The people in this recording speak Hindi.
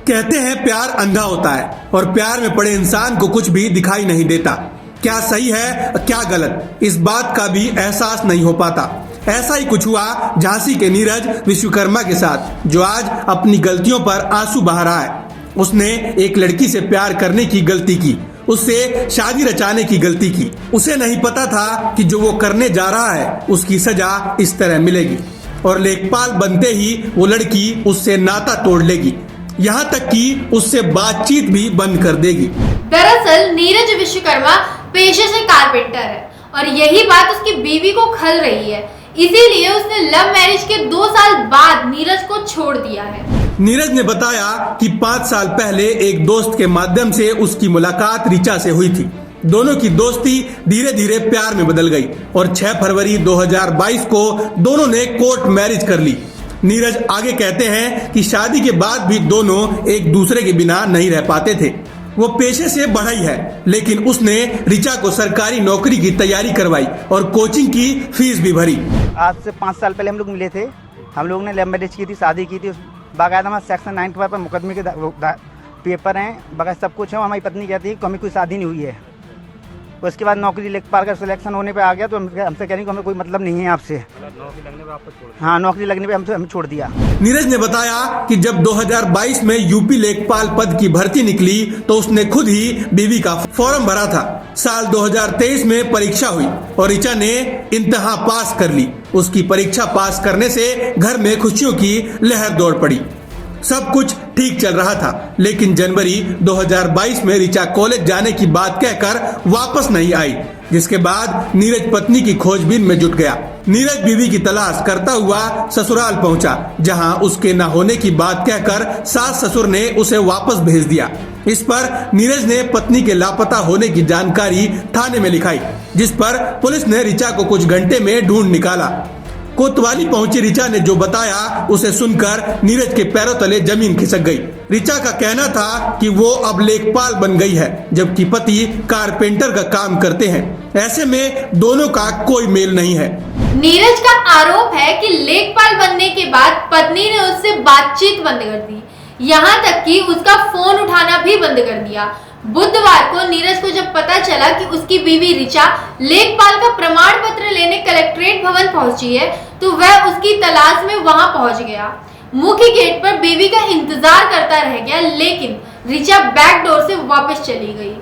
कहते हैं प्यार अंधा होता है और प्यार में पड़े इंसान को कुछ भी दिखाई नहीं देता। क्या सही है क्या गलत, इस बात का भी एहसास नहीं हो पाता। ऐसा ही कुछ हुआ झांसी के नीरज विश्वकर्मा के साथ, जो आज अपनी गलतियों पर आंसू बहा रहा है। उसने एक लड़की से प्यार करने की गलती की, उससे शादी रचाने की गलती की। उसे नहीं पता था कि जो वो करने जा रहा है उसकी सजा इस तरह मिलेगी और लेखपाल बनते ही वो लड़की उससे नाता तोड़ लेगी, यहाँ तक कि उससे बातचीत भी बंद कर देगी। दरअसल नीरज विश्वकर्मा पेशे से कारपेंटर है और यही बात उसकी बीवी को खल रही है। इसीलिए उसने लव मैरिज के 2 साल बाद नीरज को छोड़ दिया है। नीरज ने बताया कि 5 साल पहले एक दोस्त के माध्यम से उसकी मुलाकात रिचा से हुई थी। दोनों की दोस्ती धीरे धीरे प्यार में बदल गई और 6 फरवरी 2022 को दोनों ने कोर्ट मैरिज कर ली। नीरज आगे कहते हैं कि शादी के बाद भी दोनों एक दूसरे के बिना नहीं रह पाते थे। वो पेशे से बढ़ई है, लेकिन उसने रिचा को सरकारी नौकरी की तैयारी करवाई और कोचिंग की फीस भी भरी। आज से 5 साल पहले हम लोग मिले थे। हम लोग ने लव मैरिज की थी, शादी की थी। बाकायदा हमारा सेक्शन 95 पर मुकदमे के पेपर हैं, बाकायदा सब कुछ है। हमारी पत्नी कहती है कि हमें कोई शादी नहीं हुई है। उसके बाद नौकरी लेखपाल का सिलेक्शन होने पे आ गया तो हमसे कह रही कि हमें कोई मतलब नहीं है आपसे। नौकरी लगने पे आपको छोड़ दिया। हाँ, नौकरी लगने पे हमें छोड़ दिया। नीरज ने बताया कि जब 2022 में यूपी लेखपाल पद की भर्ती निकली तो उसने खुद ही बीवी का फॉर्म भरा था। साल 2023 में परीक्षा हुई और रिचा ने इम्तिहान पास कर ली। उसकी परीक्षा पास करने से घर में खुशियों की लहर दौड़ पड़ी। सब कुछ ठीक चल रहा था, लेकिन जनवरी 2022 में रिचा कॉलेज जाने की बात कहकर वापस नहीं आई, जिसके बाद नीरज पत्नी की खोजबीन में जुट गया। नीरज बीवी की तलाश करता हुआ ससुराल पहुंचा, जहां उसके न होने की बात कहकर सास ससुर ने उसे वापस भेज दिया। इस पर नीरज ने पत्नी के लापता होने की जानकारी थाने में लिखाई, जिस पर पुलिस ने रिचा को कुछ घंटे में ढूंढ निकाला। कोतवाली पहुंची रिचा ने जो बताया उसे सुनकर नीरज के पैरों तले जमीन खिसक गई। रिचा का कहना था कि वो अब लेखपाल बन गई है, जबकि पति कारपेंटर का काम करते हैं। ऐसे में दोनों का कोई मेल नहीं है। नीरज का आरोप है कि लेखपाल बनने के बाद पत्नी ने उससे बातचीत बंद कर दी, यहाँ तक कि उसका फोन उठाना भी बंद कर दिया। बुधवार को नीरज को जब पता चला कि उसकी बीवी रिचा लेखपाल का प्रमाण पत्र लेने कलेक्ट्रेट भवन पहुंची है, तो वह उसकी तलाश में वहां पहुंच गया। मुख्य गेट पर बीवी का इंतजार करता रह गया, लेकिन रिचा बैक डोर से वापस चली गई।